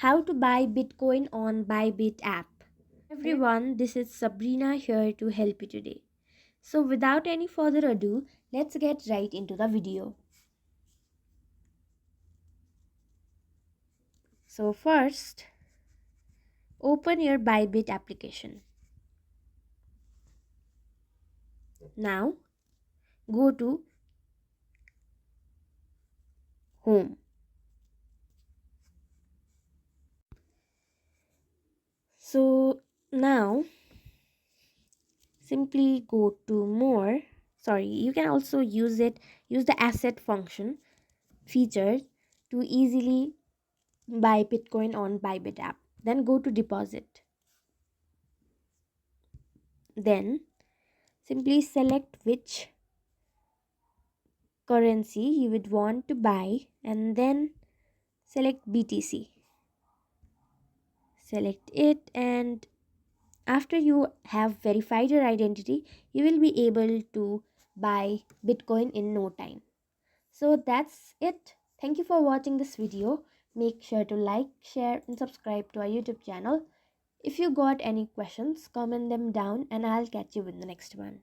How to buy Bitcoin on Bybit app. Everyone, this is Sabrina here to help you today. So without any further ado, let's get right into the video. So first, open your Bybit application. Now, go to home. So now, simply go to more. Sorry, you can also use the asset function feature to easily buy Bitcoin on Bybit app. Then go to deposit. Then simply select which currency you would want to buy and then select BTC. Select it, and after you have verified your identity, you will be able to buy Bitcoin in no time. So that's it. Thank you for watching this video. Make sure to like, share and subscribe to our YouTube channel. If you got any questions, comment them down and I'll catch you in the next one.